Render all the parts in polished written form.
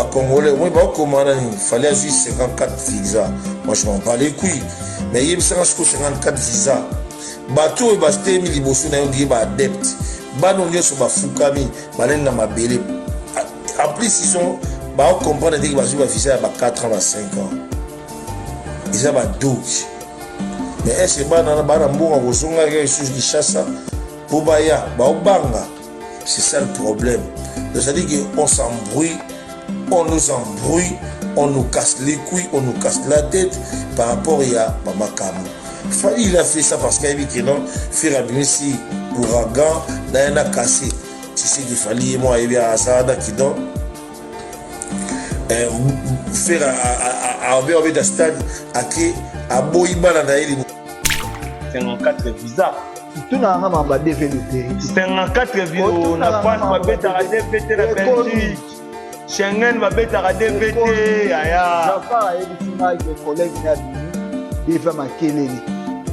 Congolais, moi, il fallait juste 54 visas. Moi, je m'en bats les couilles. Mais il y a 54 visas. Bateau et basté, il y a des adeptes. Banon, ils sont foukami, balen na mabele. En plus, ils ont, on comprend qu'ils ont un visa à 4 ans, à 5 ans. Ils ont un 12. Mais est-ce que c'est ça le problème. C'est-à-dire qu'on s'embrouille, on nous embrouille, on nous casse les couilles, on nous casse la tête par rapport à Mamakamo. Il a fait ça parce qu'il a dit que non, faire un si l'ouragan, il a cassé. Tu sais qu'il fallait, moi, il y a un Asada qui donne. Faire un stade à Boïba, 54 visas. Tout n'a pas développé. 54 visas. On a pas de bête à DVT la Belgique. Schengen va bête à DVT. Aya. Jafar a été collègue Deva Makelele.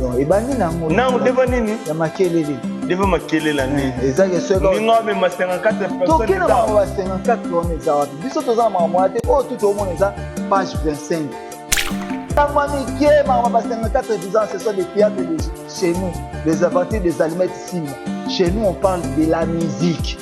Donc, et bani nango. Non, Deva nini? Ya Makelele. Deva Makelele la nini? Ezaki seul. Ninga même 54 personnes. Donc, il y a 54 personnes. Biso toza mamoate. Oh, tout au monde est page 25. Ce sont des théâtres de chez nous, des aventures des allumettes cimes. Chez nous, on parle de la musique.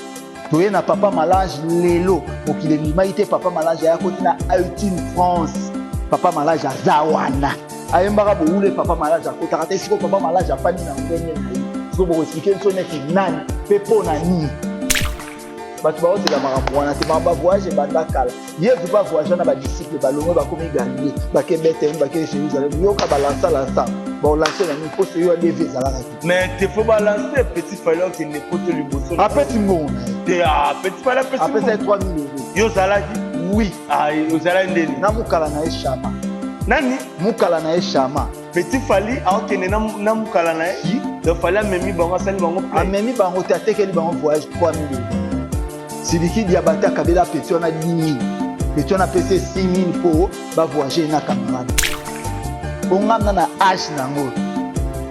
Tu es na papa malage Lelo, pour qu'il ait l'humanité, papa malage à côté na Altine France, papa malage à Zawana. Ayembara boule papa malage à côté. Raté si papa malage à Fanny na ngene na yi. So bo expliquer so nek nani, pepo na ni. Batu ba oti la maramwana te mamba voyage banda kala ye tu pas voyager na ba disciple ba longo ba komi gagner ba ke Bethlehem ba ke Jérusalem yo ka balancer la bon lancer la ni faut se yo lever za la mais te faut balancer petit fallait que ne faut te lui bosser a petit monde te a petit fallait petit après c'est 3 000 €. Yo zalaki oui ah yo zalaki ndeni na mukala na eshama nani mukala na eshama petit fallait a okene na mukala na qui donc fallait memi bango sali bango a memi bango te atekeli bango voyage 3 000 €. Si l'équipe Diabata Kabela Pétion a 10 000, Pétion a payé 6 000 pour voyager dans Cameroun. On a un H nango.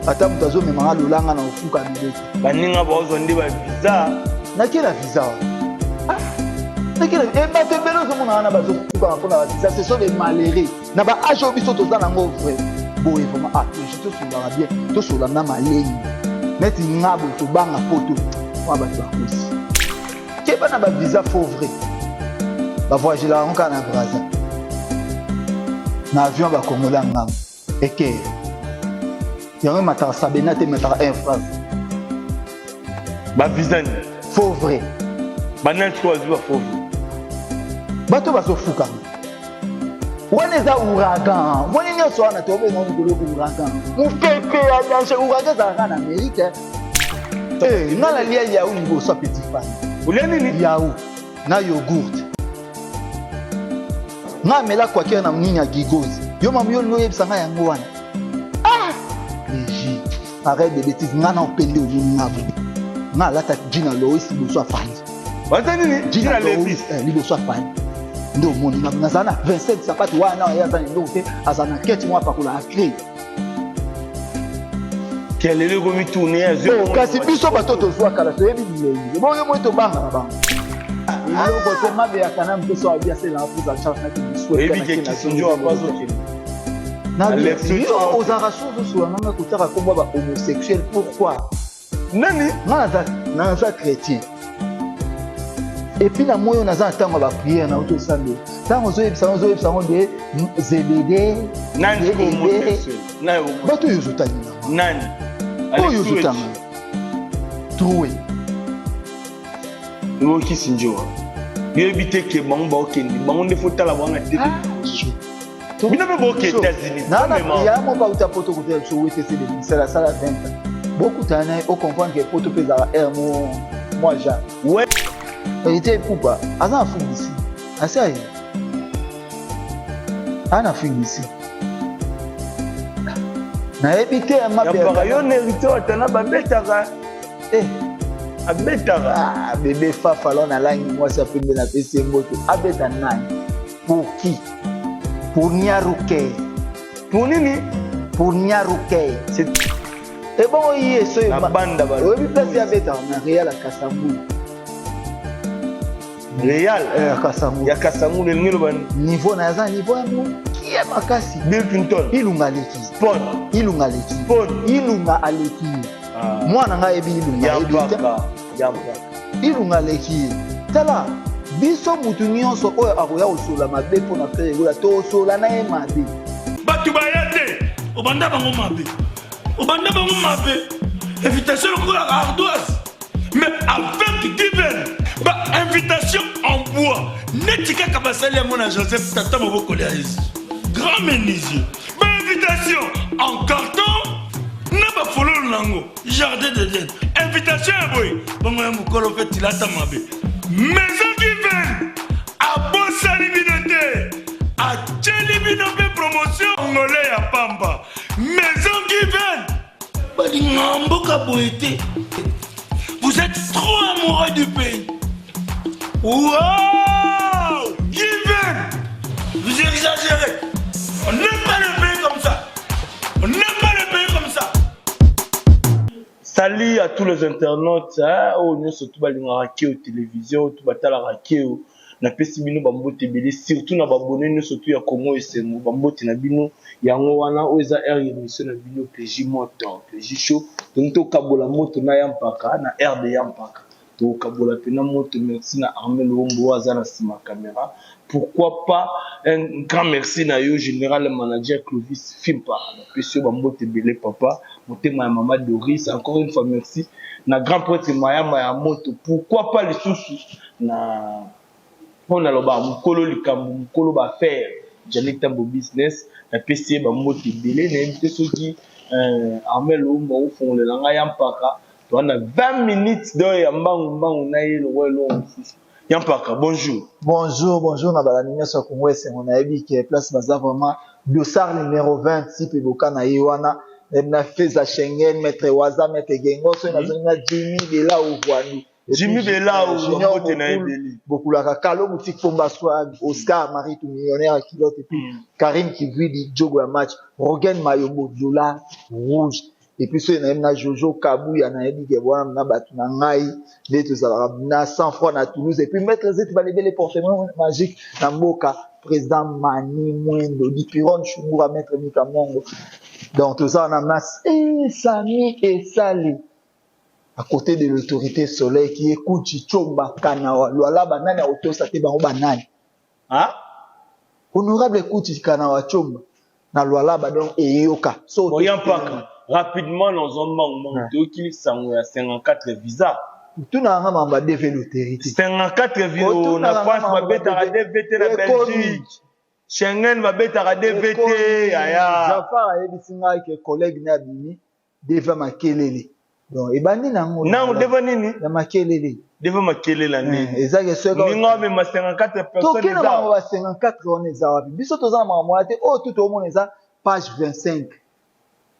Attends, tu as zoomé dans le langue dans le fou comme il est. Baninga baozondi ba visa. Na quelle visa? Ah, na quelle? Et bah tu bello zo mona na bazo fou comme pour la visa. Ce sont des malheureux. Na ba H obi so to za nango vrai. Bon vraiment ah, je te sur la bien. To sur la na malei. Mais tu ngabo to banga photo. Moi ba tu aussi. Qui va na visa faux vrai ba voyager là on kana Brazza na avion ba Congolais ngam et que yango mata sabena te mata en France ba visa faux vrai ba nan choisi ba faux vrai bato ba so fuka wana za ouragan wani nyoso wana to be ngom ngolo ouragan mu pepe ya danger ouragan za kana Amérique eh ngala lia ya u niveau so petit fan Nini? Yaou, na yogourt. Na mela kwa kia na mninya gigozi. Yo mamu yo yebisanga yango wana. Ah! Légi. Arrête de bêtises. Nga na opende o ngabo. Nga lata Gina Lois liboso afani. Wata nini? Gina Lois liboso afani. Ndo moni ngabo na sana 27 sapatu wana ya zani ndo te azana keti mwa pakula akri. Quel est le gomi tourné à zéro? Kasi biso batoto zwa kala to yebi bilengi. Bon yo moto banga na banga. Il faut que ma be akana mpe so abia c'est la prise en charge na ki souhaite. Ebi ke kisunjo apazo ke. Na yo ozara chose sur nanga kutaka komba ba homosexuel pourquoi? Nani? Naza chrétien. Et puis na moyo naza tango ba prière na auto sambe. Tango zo yebisa de ZBD. Nani homosexuel? Nani? Bato yo zotani na. Nani? Oyo zotanga. Troué. Yo kisinjo. Yo ebite ke bango ba okendi. Bango nde fota la banga te. Bina be boke États-Unis. Nana ya mo ba uta poto ko te so wete c'est de sala 20. Beaucoup tana au comprendre que poto pesa air moi ja. Ouais. Il était poupa. Asa Afrique d'ici. Asa yi. En Afrique d'ici. Na ebite ma be. Ya para yo nerito atana ba betaka. Abetaka. Ah bébé fa falon na langi moi ça peut me la PC moto. Abeta nani? Pour qui? Pour Nyaruke. Pour nini? Pour Nyaruke. C'est et bon y so la bande ba. Oui place ya beta na Real à Kasambu. Real. Kasangu. Ya Kasangu le ngelo ban. Niveau na za niveau ya qui est makasi. Bill Clinton. Ilunga leki. Pon. Ilunga leki. Pon. Ilunga aleki. Mwana nga ebi ilunga. Yambaka. Ilunga leki. Tala. Biso mutu nyonso oyo akoya osola mabe mpona frere egola to osola na ye mabe. Bato baya te obanda bango mabe. Obanda bango mabe. Invitation lokola ardoise. Mais avec divin. Invitation en bois. Netika kabasali ya mona Joseph Tata Moboko Léaïs. Grand menuisier. Invitation en carton. N'a pas follow lango. Jardin de Dieu. Invitation à boy. Bongo ya mukolo fait tilata mabe. Maison divine. A bossa libinoté. A tchelibinoté promotion. Angolais ya pamba. Maison divine. Badi ngamboka boité. Vous êtes trop amoureux du pays. Wow! Given! Vous exagérez. On n'aime pas le pays comme ça. On n'aime pas le pays comme ça. Salut à tous les internautes. Oh, nous surtout balinga raké aux télévisions, tout batala raké au na pesi bino bambote belé surtout na babonné nous surtout ya Congo et Sengo bambote na bino yango wana oza air émission na bino PJ moto PJ show donc to kabola moto na yampaka na air de yampaka to kabola pena moto merci na Armel Wombo azana sima caméra pourquoi pas un grand merci na yo général manager Clovis Fimpa na pesi bambote belé papa motema ya mama Doris encore une fois merci na grand prêtre Mayama ya moto pourquoi pas les sous na on a loba mukolo likambo mukolo ba faire Janik Tambo business na PC ba moti belé na invité soki Armel Omba au fond le langa yampaka to on a 20 minutes de yambangu na yelo welo yampaka bonjour na balanimia so Congo c'est on a ebi qui place baza vraiment dossard numéro 26 pe bokana yewana na feza Schengen maître Waza maître Gengo so na zonga Jimmy de là au Rwanda Jimmy Bella ou Mbote na Ebeli. Beaucoup la Kalo Boutique Pomba Swag, Oscar Marie tout millionnaire qui l'autre et puis Karim qui vit du jogo à match, Rogen Mayobo dollar rouge et puis ceux na Jojo Kabou ya na ebi ke bona na batu na ngai les tous na 100 francs na Toulouse et puis maître Zet va lever les portements magiques na Mboka président Mani Mwendo Dipiron Chungura maître Mika Mongo donc tout ça on a masse et Sami et Sali à côté de l'autorité soleil qui écoute Chichomba Kanawa Luala banane auto sate bango banane ah honorable écoute Kanawa Chomba na Luala badon eyoka so yampaka rapidement dans un moment qui sango ya 54 visa tout na ngamba de l'autorité 54 visa na France va beta DVT na Belgique Schengen va beta DVT aya Jafar ebisinga ke collègue na bimi deva makelele donc ebandi nango nango deva nini ya makelele deva makelele nini ezake seko ningo me ma 54 personnes to kena ba 54 on eza wapi biso toza na mwate o tout au monde eza page 25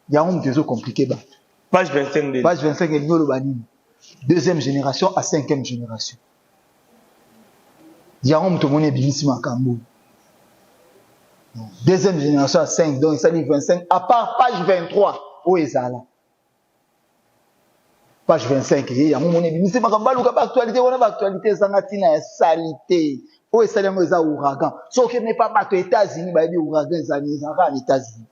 ya un déso compliqué ba page 25 page 25 elingolo banini deuxième génération à cinquième génération ya un to moni bilisi makambo deuxième génération à 5 donc ça dit 25 à part page 23 o ezala page 25 il y a mon émission makambalu ka actualité on a actualité zangatina ya salité o esali ngo eza ouragan so que n'est pas bato États-Unis ba di ouragan ezani ezaka aux États-Unis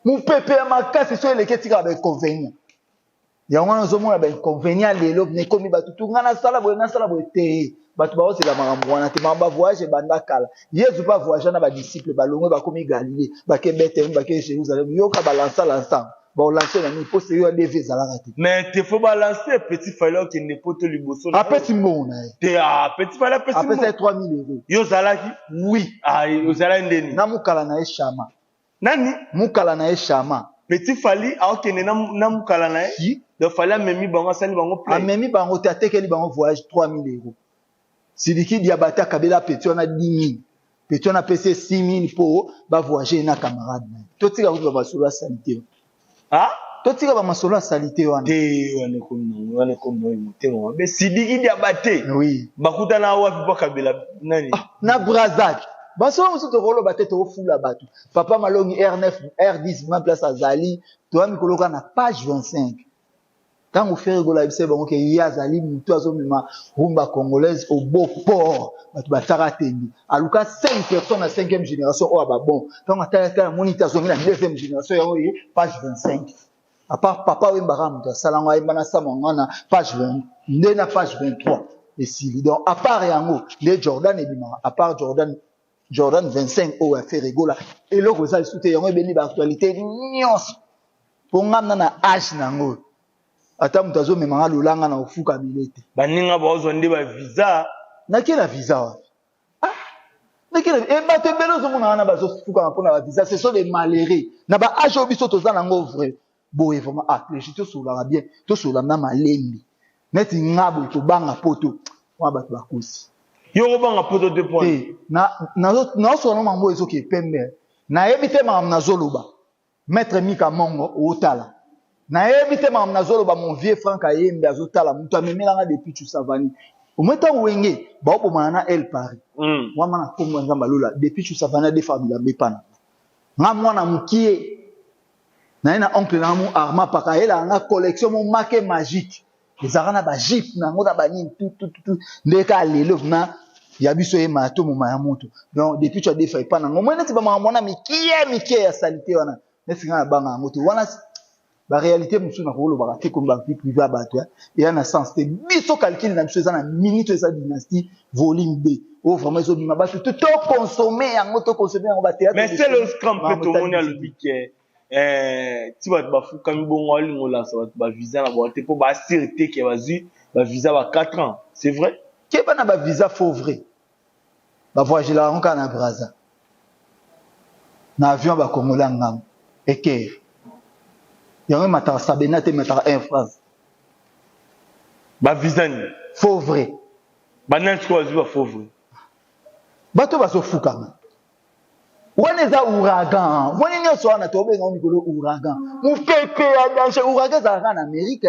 mon pepe makasi so le ketika ba inconvénient ya ngwana zo mona ba inconvénient lelo ne komi bato tungana sala bo te bato ba osela makambo wana te mamba voyage banda kala Yesu pas voyager na ba disciples ba longwe ba komi Galilée ba ke Bethléem ba ke Jérusalem yo ka balancer l'ensemble. Bon, lancer la nuit, pour se faire des vis à la rate. Mais il faut balancer petit fallo qui n'est pas tout le bosso. À petit monde. Petit fallo, petit monde. À petit 3 000 €. Yo zalaki? Oui. Ah, yo zala ndeni. Na mukala na eshama. Nani? Mukala na eshama. Petit fali, a okene na mukala na e. Si. Donc fallait memi bango sali bango plein. A memi bango te atekeli bango voyage 3 000 €. Sidiki diabata kabela petit on a 10 000. Petit on a payé 6 000 pour ba voyager na camarade. Toti ka ba basula sanité. Ah? Totika ba masolo ya salité wana. Te wana kono motema. Be sidiki diabate. Oui. Bakuta na wapi pa kabela nani? Na Brazzac. Baso musu to rolo batete o fula batu. Papa Malongi R9 R10 ma place à Zali, to ami koloka na page 25. Quand vous faites rigoler, vous savez que Yazali Moutou azomima rumba congolaise au beau port. À Lucas 5 personnes à 5e génération au bon. Quand on a moniteur la 2e génération, page 25. À part Papa Wimbaram, Salanga Imana Samangana, page 20, Nena page 23. Et si, donc, à part Yango, les Jordan et Bima, à part Jordan 25 au a fait rigoler. Et là, vous avez soutenu Yango et Béni l'actualité, nyos. Pour ngana âge nango. Ata mutazo memanga lolanga na ofuka milete. Baninga bazonde ba visa. Na kila visa wa. Ah. Na kila e bato belo zo mona na bazo fuka na pona ba visa, ce sont des malheureux. Na ba âge obiso toza nango vrai. Boye vraiment ah, les chito sola bien. To sola na malembi. Neti ngabo to banga poto. Wa bato bakosi. Yo banga poto de point. Na sola mambo ezo ke pembe. Na ebite ma na zoloba. Maître Mika Mongo otala. Na ebite ma nazolo ba mon vieux Franck Ayembe azotala mutu amemelanga depuis tu savani. Au moins tant wenge ba opo mana El Paris. Wa mana kombo nzamba lola depuis tu savana de famille bepana. Nga mwana mukie. Na ina oncle na mu Arma Pakaela nga collection mon marque magique. Les arana ba jeep na ngoda ba nini tout ndeka lelo na ya biso e mato mo maya moto. Donc depuis tu as défait pas na ngomwe neti ba mwana mikie ya salité wana. Neti nga banga ngoto wana la réalité monsieur na kolo ba te comme ba vie privée bato et en sens c'est biso calcul na biso na minute esa dynastie volume B oh vraiment zo bima ba tout consommer yango to consommer en ba théâtre mais c'est le scrum que tout le monde a le biquet tu vas ba fuka mi bongo ali ngola ça ba visa na ba te pour ba sûreté que vas-y ba visa ba 4 ans c'est vrai que ba na ba visa faux vrai ba voyager là on kana Brazza na avion ba kongola ngam et que yango matara sabena te matara en France ba visa ni faux vrai ba nan ko ba faux vrai bato baso fuka wana za ouragan wana nyo so na to be ngo mikolo ouragan mu pepe ya danger ouragan za en Amérique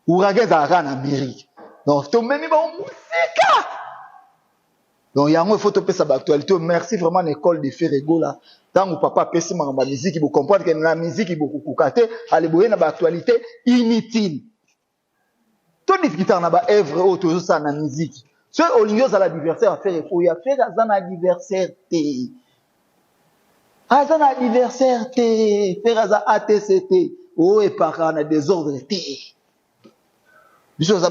ouragan za en Amérique donc to memi ba musika donc yango il faut te pesa ba actualité merci vraiment l'école de Ferrego là tant papa pesi ma musique il faut comprendre que la musique il beaucoup kukate aller boyer na ba actualité inutile to discuter na ba œuvre auto ça na musique ce olingo za l'anniversaire à faire il faut y faire un anniversaire té azana anniversaire té faire za ATCT oh et par na désordre té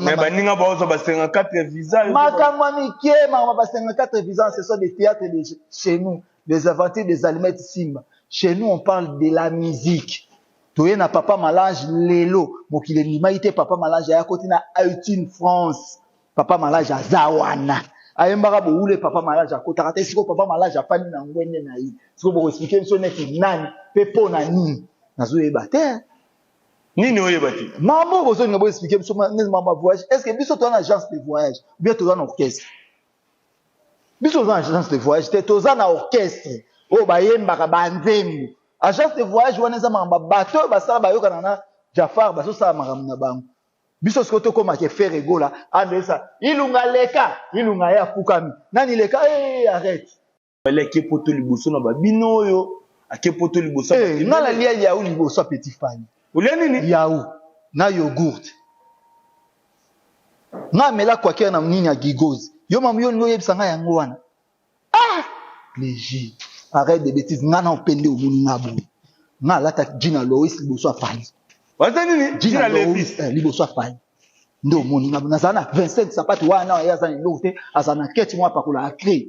mais baninga baozo ba 54 visa makamwa mikie ma ba 54 visa ce sont des théâtres de chez nous des aventures des allumettes Simba chez nous on parle de la musique toye na papa malage lelo mokile nimaite papa malage ya côté na Haïti France papa malage azawana ayembaka boule papa malage akotaka te siko papa malage afani na ngwende na yi siko boko expliquer so neti nani pepo na nini nazoyeba te nini oyeba te mambo bozo ngabo expliquer so nezi mama voyage est-ce que biso to na agence de voyage bien to na orchestre biso na agence de voyage te to na orchestre o bayembaka banzembo agence de voyage wana za mamba bato basala bayokana na Jafar baso sala makambo na bango biso sikoto koma ke Ferrego là andesa ilunga leka ilunga ya fukami nani leka arrête leke poto liboso na babino oyo ake poto liboso ngala lia ya u liboso petit fani ulia nini ya u na yogurt na mela kwa kia na mnini ya gigozi yo mamuyo ngo yebisanga yango wana léger arrête de bêtises ngana opende omuni ngabo ngala ta jina Lois liboso afani waza nini jina Levis liboso afani ndo omuni ngabo nazana 25 sapatu wana ya zana lote azana keti mwa pakula akre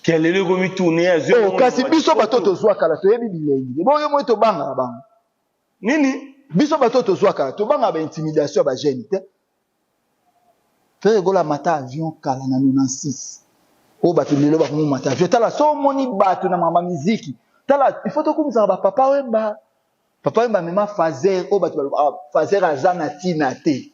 kelele ko mi tourner ya zero kasi biso batoto zwa kala to yebi bilengi boyo mo to banga banga nini biso batoto zwa kala to banga ba intimidation ba jeune te Ferrego la mata avion kala na 96 o bato lelo ba ko mata avion tala so moni bato na mama muziki tala il faut to kumisa ba papa wemba mema fazer o bato fazer azana tina te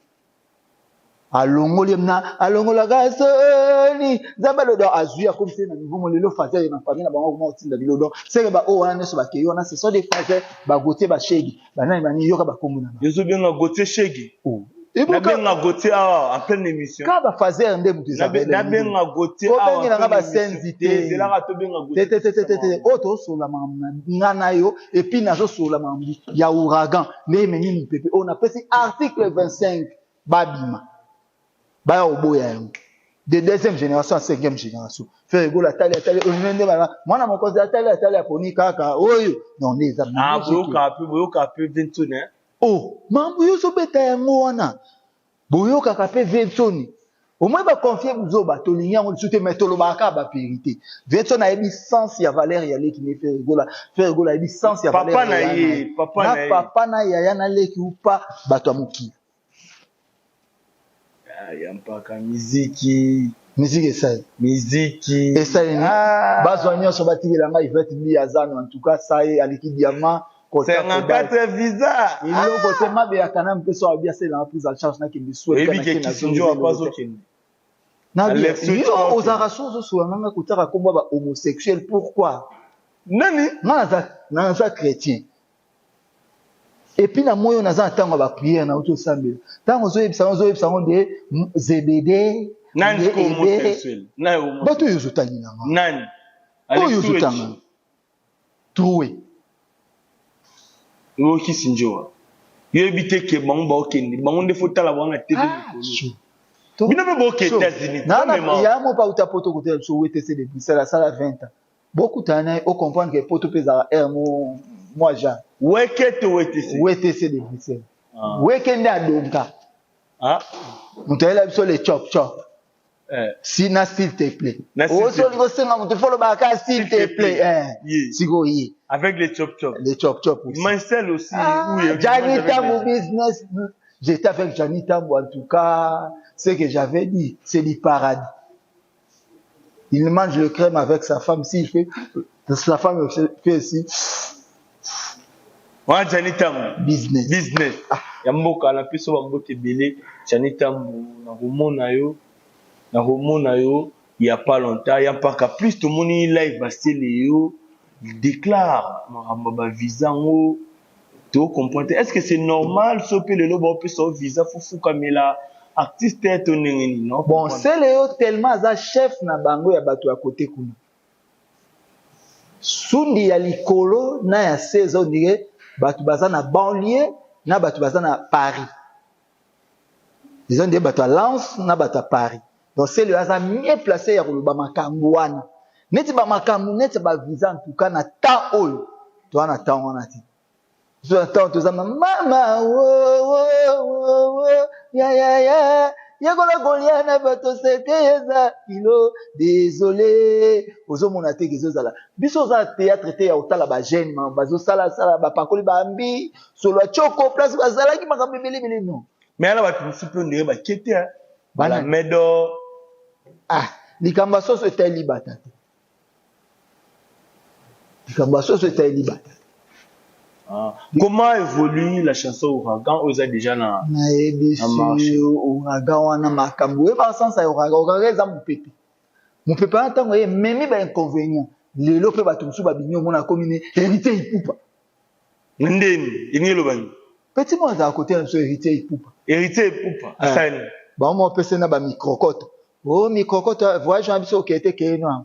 alongoli mna alongola gasoni zabalo do azuya comme c'est na niveau mo lelo fazer na famille na bango mo tinda bilodo c'est ba o wana so ba ke yona ce sont des fazer ba gotier ba shegi ba nani ba ni yoka ba komuna yezo bien na gotier shegi o nabenga Gauthier en pleine émission. Quand va faire un démon, nabenga Gauthier en pleine émission. C'est là que tu benga Gauthier. Auto sur la nganayo et puis nazo sur la mambi. Il y a ouragan. Mais meni pepe. On appelle ça article 25 babima. Ba oboya yango. De deuxième génération à cinquième génération. Faire rigolo la tali on nende bana. Moi na mon cause la tali poni kaka. Oyo. Non les amis. Ah boyoka peu 21 hein. Oh, mambo yo so beta yango wana. Boyoka ka pe 21. Au moins ba confier buzo ba tolinga on soute metolo ba ka ba vérité. 21 a ebi sens ya Valère ya leki ne faire rigolo. Faire rigolo a ebi sens ya Valère. Papa na ya na leki ou pas bato amuki. Yampaka miziki esa ni bazo nyonso batikela ngai Yvette Biazano en tout cas ça est aliki diamant c'est un 4 visa il est côté mabe ya kana mpeso abia c'est la prise en charge na kimbi souhait kana kina sinjo apazo kini na bien aux arrasos so nanga kutaka komba ba homosexuel pourquoi nani naza chrétien. Et puis, na moyo naza tango ba prière na auto sambela. Tango zo yebisa on de ZBD. Nani ko homosexuel. Na homo. Bato yozo tangi na. Nani? Oyo yozo tanga. Troué. Wo ki sinjoa. Yo ebite ke bango ba okende. Bango nde fota la banga TV ko. Bino be bo ke États-Unis. Il y a mo pa utapoto ko tel so WTC de Bruxelles à sala 20 ans. Beaucoup tana au comprendre que poto pesa R moi Jean. WTC de Bruxelles. Weekend à Donka. Ah. Mutaela biso le chop chop. Sina s'il te plaît. Oso ngo senga mutu follow baka s'il te plaît. Sigo yi. Avec les chop chop. Les chop chop aussi. Marcel aussi. Johnny Tambo business. J'étais avec Johnny Tambo en tout cas. Ce que j'avais dit, c'est du paradis. Il mange le crème avec sa femme s'il fait. Sa femme fait aussi. Wa Janita business ya mboka na piso ba mbote belé Janita na romona yo il y a pas longtemps ya paka plus to moni live basele yo déclare maramba ba visa ngo to comprendre est-ce que c'est normal so pe le lobo pe so visa fufu kamela artiste to nengeni non bon c'est le tellement za chef na bango ya bato ya côté kuna sundi ya likolo na ya 16 on dirait batu baza na banlieue na batu baza na Paris. Ils ont des batu à Lens na batu à Paris. Donc c'est le hasard mieux placé ya kuluba makambo wana. Neti ba makambo neti ba visa en tout cas na temps oyo. To na temps wana ti. So temps to za mama wo ya Yagola Goliana bato sekeza kilo désolé ozo mona te gezozala biso za théâtre te ya otala ba jeune ma bazo sala ba pakoli ba ambi solo choko place bazala ki makambe belebele non mais ala ba principe ndire ba kete bana medo likamba so so teli batata likamba so so teli batata. Comment évolue la chanson Ouragan? Vous êtes déjà dans marché. Ouragan, on a makambo. Et par sens à Ouragan, ça mon pépé. Mon pépé, attends, même pas inconvénient. Le lope va tout sous bignon, mon a combiné. Hérité, il poupa. Ndeni, il n'y a le bain. Petit moi, à côté, un seul hérité, il poupa. Hérité, il poupa. Bon, moi, personne n'a pas microcote. Oh, microcote, voyage, un peu qui était qui est noir.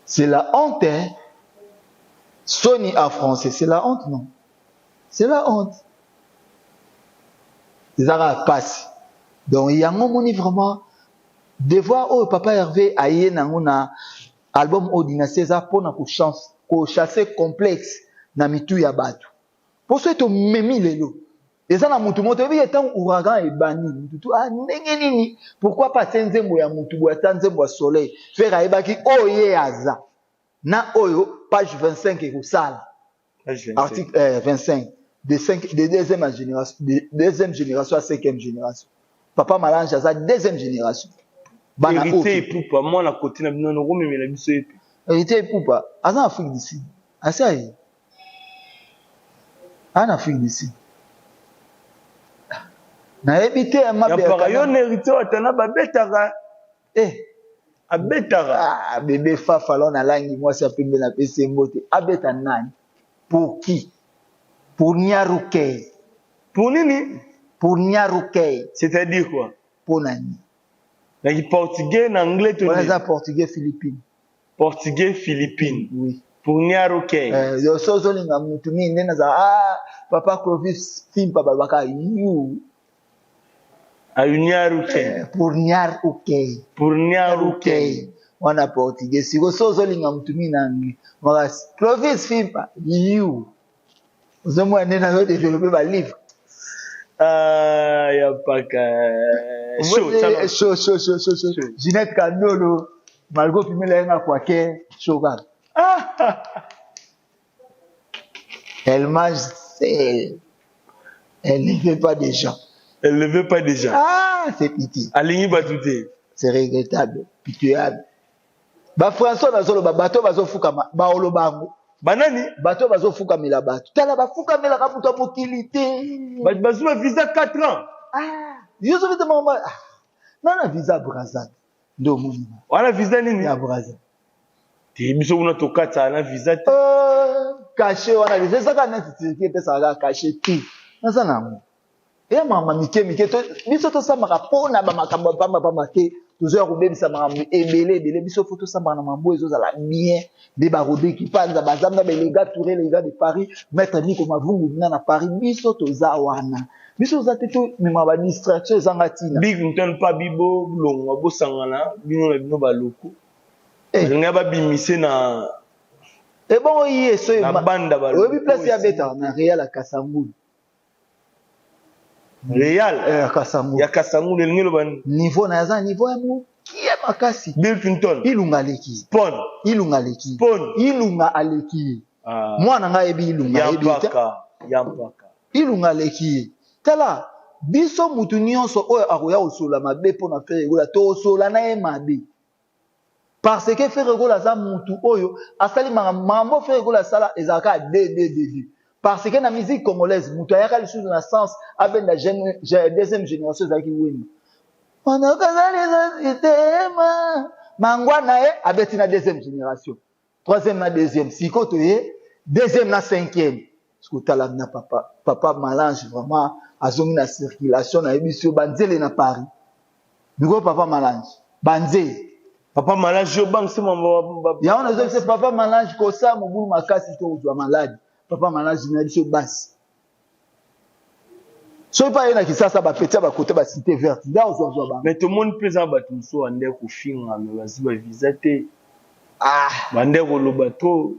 C'est la honte, hein. Sony en français, c'est la honte, non? C'est la honte. Les arabes passent. Donc, il y a un moment vraiment de voir oh papa Hervé aïe na album Odina César pour na chasser complexe na mitu ya batu. Pour ce to memi lelo. Et ça na mutu moto bi etant ouragan et bani mutu ndenge nini pourquoi pas tenzembo ya mutu bo tanzembo ya soleil faire aibaki oye aza. Na oyo page 25 et Roussala. Article 25 de deuxième génération à cinquième génération. Papa Malange à sa deuxième génération. Hérité et poupa moi na côté na bino no mais la biso et hérité et poupa en Afrique d'ici. Asaï. En Afrique d'ici. Na ebité ma bien. Ya para yo hérité atana ba betara. Abetara. Bébé Fafalon na langi moi ça peut me la PC mbote. Abeta nani? Pour qui? Pour Nyaruke. Pour nini? Pour Niarukei. C'est-à-dire quoi? Pour Nani. Le portugais, l'anglais, tout le portugais philippine. Portugais philippine. Oui. Pour Niarukei. Sozolinga mutumi ndena za papa Clovis film papa baka you. À Niarukei. Pour Niarukei. Pour Niarukei. On a portugais. Si go sozolinga mutumi nangi. Mara Clovis film you. Vous avez moi ndena développer ba livre. Y a pas qu'à chaud. Ginette Kandolo, Margot Pimela Kwake, Shogan. Elle mange, elle ne veut pas des gens. Elle ne veut pas des gens. C'est pitié. Aligny Batouté. C'est regrettable, pitoyable. François Nazolo, bateau bazo fukama, baolo bango. Banani? Bateau bazo fukamela bateau. Tala ba fukamela kaputa mokilité. Bazo visa 4 ans. Yoso vite mama. Nana visa Brazza. Ndo muni. Wana visa nini? Ya Brazza. Ti biso una tokata na visa. Caché wana visa saka na tiki pesa ga caché ti. Nasa nango. Mama mike to biso to sama ka pona ba makambo pamba te. Toujours kubebisa makambo ebele biso photo samba na mambo ezo za bien de barobe qui panza bazamna les gars touré les gars de Paris mettre ni comme avungu na Paris biso to za wana biso za teto mema ba distraction zangatina big nton pa bibo longo bo sangana bino ba loko nga ba bimise na bon yeso na banda ba loko obi place ya beta na Real à Kasangulu Real Kasangulu ya Kasangulu ngelo ban niveau na za niveau ya mu kia makasi Bill Clinton ilunga leki pon ilunga aleki mwana nga ebi ilunga yampaka ilunga leki tala biso mutu nyonso oyo akoya osola mabe pona faire gola to osola na e mabe parce que faire gola za mutu oyo asali mambo faire gola sala ezaka de parce que na musique congolaise mutu ayaka les choses dans sens avec la deuxième génération zaki wini on a kazali système mangwana abeti na deuxième génération troisième na deuxième sikoto deuxième na cinquième skotala na papa Malange vraiment azongi na circulation na ebiso banzele na Paris biko papa Malange banzele papa Malange yo bang sema ya on a dit papa Malange ko sa mobulu makasi to uzwa malade papa Malange na biso basi so pas yana kisasa ba petit ba côté ba cité verte là ozo ba mais tout le monde présent ba tumso ande ko finga me bazi ba visiter bande ko lobato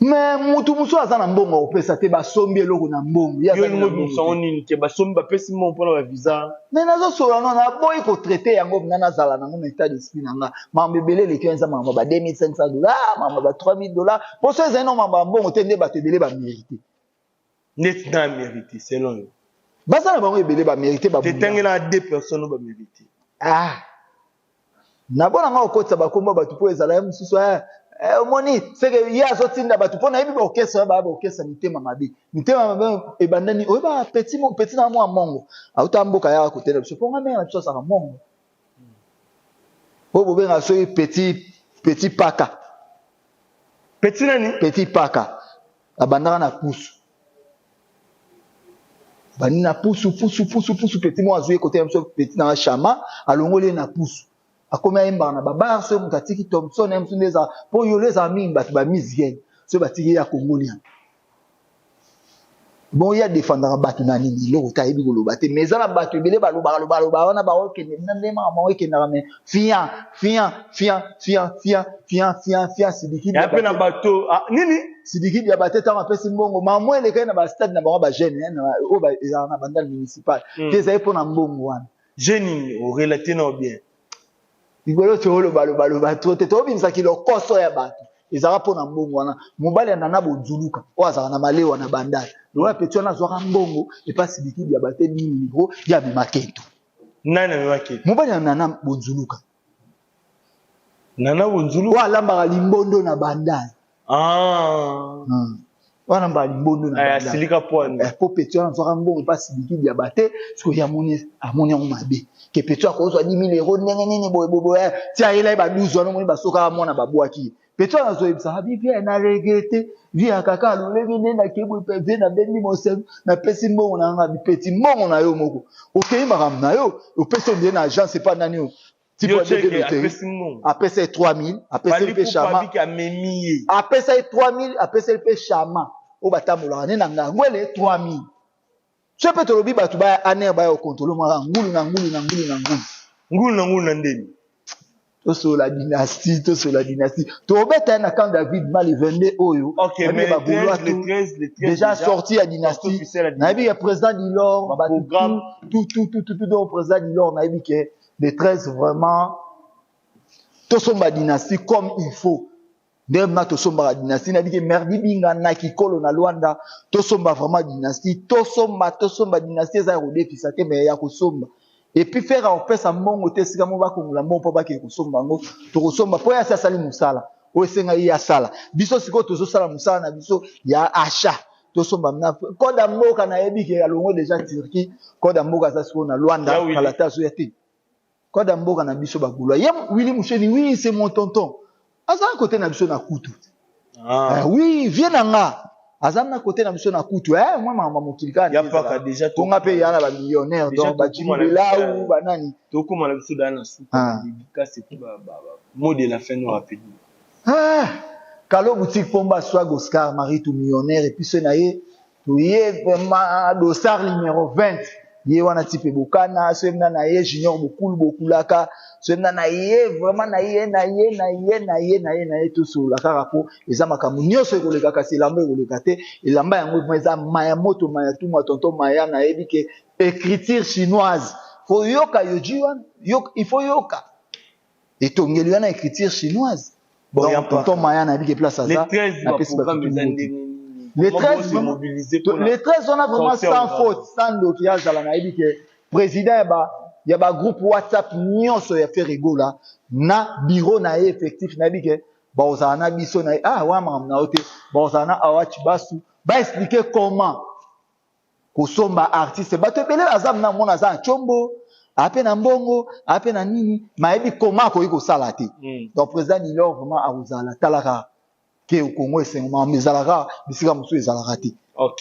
mais mutu muso azana mbongo opesa te ba sombi eloko na mbongo ya yo ngo soni ke ba sombi ba pesi mo mpona ba visa mais nazo sola non na boy ko traiter yango nana zala na mon état d'esprit nanga mambebele le 15 mamba ba $2,500 mamba ba $3,000 pour ça ezana mamba mbongo te nde ba tebele ba mérité net na mérité selon yo basa na bango ebele ba mérité ba tetengela 2 personnes ba mérité na bona nga okotsa ba komba ba tupo ezala ya mususu moni c'est que ya zotinda ba tupo na yebi ba okesa mitema mabe ebandani oyo ba petit na mo mongo auta mboka ya kotela biso ponga menga biso saka mongo bo benga so petit paka petit nani petit paka abandaka na pusu bani na pusu petit mo azuye côté biso petit na chama alongole na pusu akoma imba na baba so mutatiki Thompson msundeza po yoleza mimba ba musicien so batiki ya Congolia bon ya défendre batu na nini lo ka yebi koloba te mais na batu ebele baloba wana ba okende na ndema ma okende na me fia sidiki ya pe na bato nini sidiki ya bateta ma pesi mbongo mamo eleka na ba stade na ba jeune na o ba na bandal municipal teza epo na mbongo wana jeune o relaté na bien igolo tolo baloba trote to binza kilo koso ya bato ezaka pona mbongo wana mobali na bozuluka o azaka na malewa na bandali lola petio na zwaka mbongo e pasi bikidi ya bate ni micro ya bimaketo nana bimaketo mobali na bozuluka nana bozuluka wa lamba limbondo na bandali wana mbali mbondo na silika poane po Petit wana nzwaka mbongo pa siliki diabate siko ya amoni yango mabe ke Petit akozwa 10 000 € ndenge nini boye tia ila ba 12 wana moni basoka mona babwaki Petit wana zoyebisa habibi na regrette via kaka lolebi nenda kebo pe na bendi mosem na pesi mbongo na nga Petit mbongo na yo moko okei makam na yo opesi ndie na agence pas nani yo tipo de apesa 3000 apesa pe chama apesa 3000 apesa pe chama o batamola ne na ngwele 3000 ce peut lobi batu ba aner ba yo contrôler moi ngulu na ndeni to so la dynastie to beta na quand David mal vendé oyo mais le 13 déjà sorti à dynastie na bi président Dilor programme tout dans président Dilor na bi que le 13 vraiment to somba dynastie comme il faut Demna to somba dynastie na bi que merdi binga na kikolo na Luanda to somba vraiment dynastie to somba dynastie za rodé pisate mais ya ko somba et puis faire en fait ça mongo te sika mo ba ko la mo pa ba ke ko somba ngo to ko somba po ya sali musala o senga ya sala biso siko to so sala musala na biso ya achat to somba na koda mboka na yebi ke alongo déjà Turquie koda mboka za siko na Luanda kala ta so yati koda mboka na biso ba bulwa yem Willy Musheni oui c'est mon tonton azan côté na biso na kutu oui viens nga azam na côté na biso na kutu moi mama mokilikana ya paka déjà to ngape yana ba millionnaire donc ba chimela ou banani to kuma na biso dana suka dika c'est ba mot de la fin nous rappelle Kalo boutique pomba swag Oscar Marie tout millionnaire et puis ce naie to yé vraiment dossard numéro 20 yé wana type bokana ce na yé junior bokulaka ce na yé vraiment na yé tout sur la carapo les amakamu nyonso ekoleka kasi lamba ekoleka te elamba yango mweza maya moto maya tout ma tonton maya na yebi ke écriture chinoise faut yoka yoji wana il faut yoka et tongeli wana écriture chinoise bon tonton maya na yebi ke place ça les 13 on a vraiment sans faute sans dokiage à la naïbi que président y a ba groupe WhatsApp nyonso ya fait rigola na bureau na effectif naïbi que ba ozana biso na wa mamna ote ba ozana awachi basu ba expliquer comment ko somba artiste ba to pele azam na mona za chombo ape na mbongo ape na nini maïbi comment ko iko salate donc président il leur vraiment a ozala talaka ke au Congo c'est ma mezalaka bisika musu ezalaka te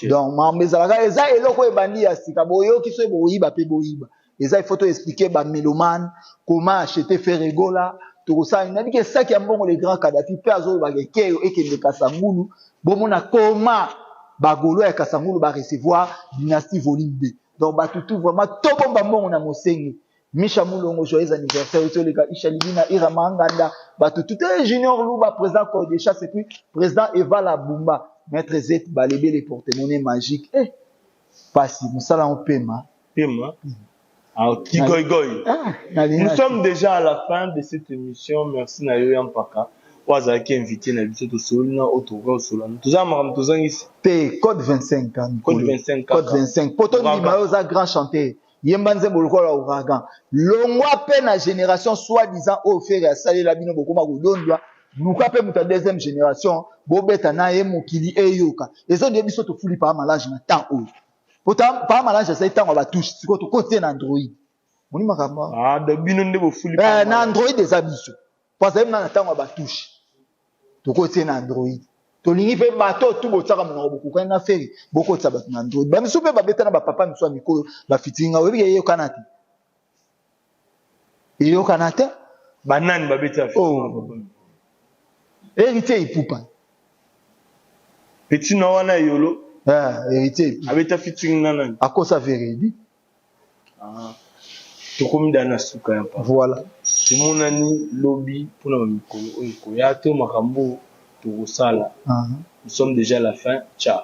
donc ma mezalaka eza eloko ebandi ya sika boyo kiso boyiba pe boyiba eza il faut expliquer ba mélomane comment acheter Ferregola to ça il dit que ça qui a mbongo les grands Kadhafi pe azo ba keyo ekende Kasangulu bomona comment ba golo ya Kasangulu ba recevoir dynastie volume 2 donc ba tout vraiment to bomba mbongo na Mosenge Misha Mulongo joyeux anniversaire to leka Ishalibina Iramanganda batu tout junior Luba président Kodesha c'est puis président Eva Labumba maître Z Balébé les porte-monnaie magique pasi musala on pema Kigoigoy nous sommes déjà à la fin de cette émission merci na yo yampaka waza ki invité na biso to solina otoka solana tuzama tuzangisi te code 25 code 25 poto ni baoza grand chanteur Yembanze bolokola ouragan longwa pe na génération soi-disant au faire ya sali la bino bokoma kodondwa luka pe muta deuxième génération bobeta na ye mokili eyoka ezo de biso to fuli pa malage na temps o pota pa malage ça temps ba touche siko to côté na Android moni makamba de bino nde bo fuli pa na Android des abiso parce que na temps ba touche to côté na Android to lingi pe bato tout botsaka monoko bokuka na feri boko tsa ba na Android ba misu pe ba beta na ba papa misu mikolo ba fitinga webi ye kanati iyo kanate banani ba beta héritier ipupa petit na wana yolo héritier abeta fiting nana akosa veredi to komida na suka ya pa voilà tumunani lobby pour na mikolo oyo ko ya to makambo. Nous sommes déjà à la fin. Ciao.